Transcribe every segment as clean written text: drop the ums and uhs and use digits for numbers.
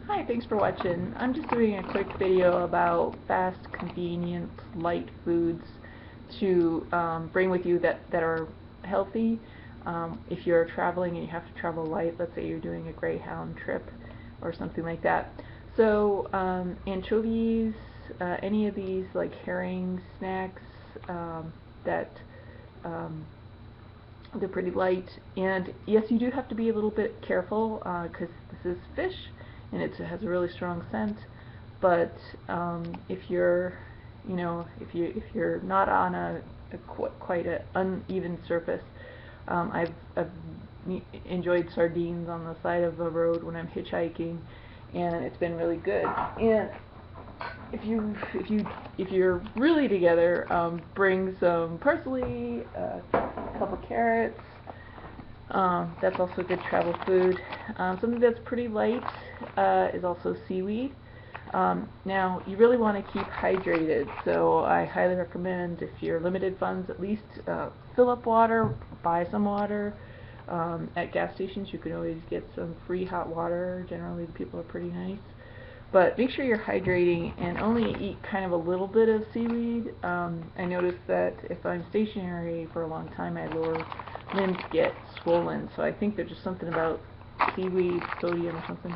Hi, thanks for watching. I'm just doing a quick video about fast, convenient, light foods to bring with you that are healthy. If you're traveling and you have to travel light, let's say you're doing a Greyhound trip or something like that. So anchovies, any of these like herring snacks that um, they're pretty light, and yes, you do have to be a little bbit careful because this is fish and it has a really strong scent. But if you're, if you're not on quite an uneven surface, I've enjoyed sardines on the side of the road when I'm hitchhiking, and it's been really good. And if you're really together, bring some parsley, a couple carrots. That's also good travel food. Something that's pretty light is also seaweed. Now, you really want to keep hydrated, so I highly recommend, if you're limited funds, at least fill up water, buy some water. At gas stations, you can always get some free hot water. Generally, the people are pretty nice. But make sure you're hydrating and only eat kind of a little bit of seaweed. I noticed that if I'm stationary for a long time, my lower limbs get swollen. So I think there's just something about seaweed, sodium or something.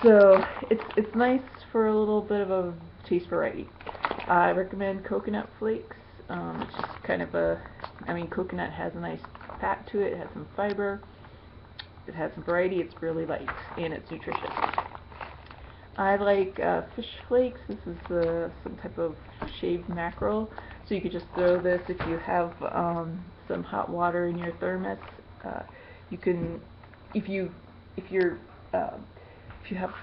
So it's nice for a little bit of a taste variety. I recommend coconut flakes. It's just kind of coconut has a nice fat to it. It has some fiber. It has some variety. It's really light and it's nutritious. I like fish flakes. This is some type of shaved mackerel. So you could just throw this if you have some hot water in your thermos. You can, if you if you're if you have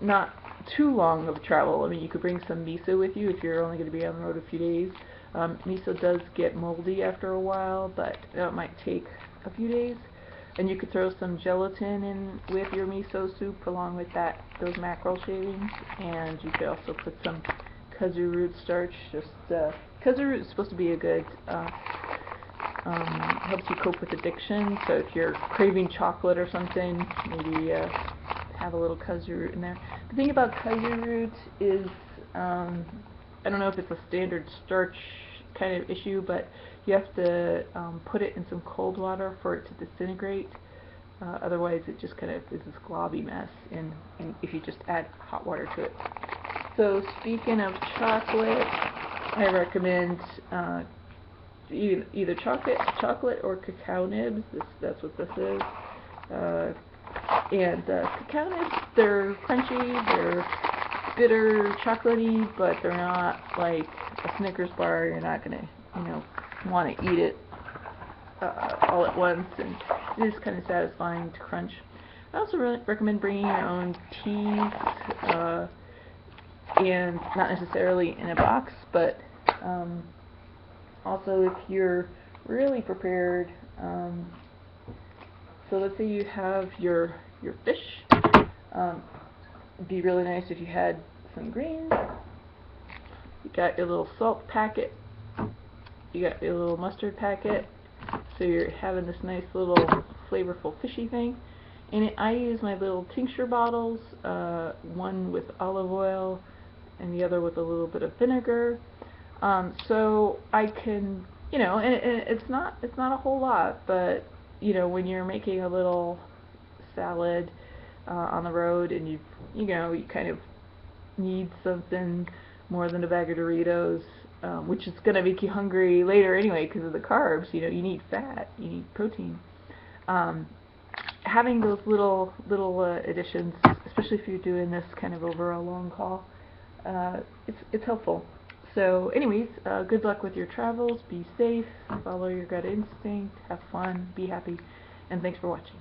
not too long of travel, you could bring some miso with you if you're only going to be on the road a few days. Miso does get moldy after a while, but it might take a few days. And you could throw some gelatin in with your miso soup along with those mackerel shavings. And you could also put some kudzu root starch. Kudzu root is supposed to be a good, helps you cope with addiction. So if you're craving chocolate or something, maybe have a little kudzu root in there. The thing about kudzu root is, I don't know if it's a standard starch kind of issue, but you have to put it in some cold water for it to disintegrate. Otherwise, it just kind of is this globby mess, and if you just add hot water to it. So speaking of chocolate, I recommend either chocolate or cacao nibs. That's what this is. And cacao nibs, they're crunchy, they're bitter, chocolatey, but they're not like a Snickers bar. You're not gonna, want to eat it all at once, and it is kind of satisfying to crunch. I also really recommend bringing your own teas, and not necessarily in a box, but also if you're really prepared. So let's say you have your fish. It'd be really nice if you had some greens. You got your little salt packet. You got your little mustard packet. So you're having this nice little flavorful fishy thing. And I use my little tincture bottles, one with olive oil and the other with a little bit of vinegar. So I can, and it's not a whole lot, but when you're making a little salad on the road, and you kind of need something more than a bag of Doritos, which is going to make you hungry later anyway because of the carbs. You need fat, you need protein. Having those little additions, especially if you're doing this kind of over a long haul, it's helpful. So anyways, good luck with your travels. Be safe, follow your gut instinct, have fun, be happy, and thanks for watching.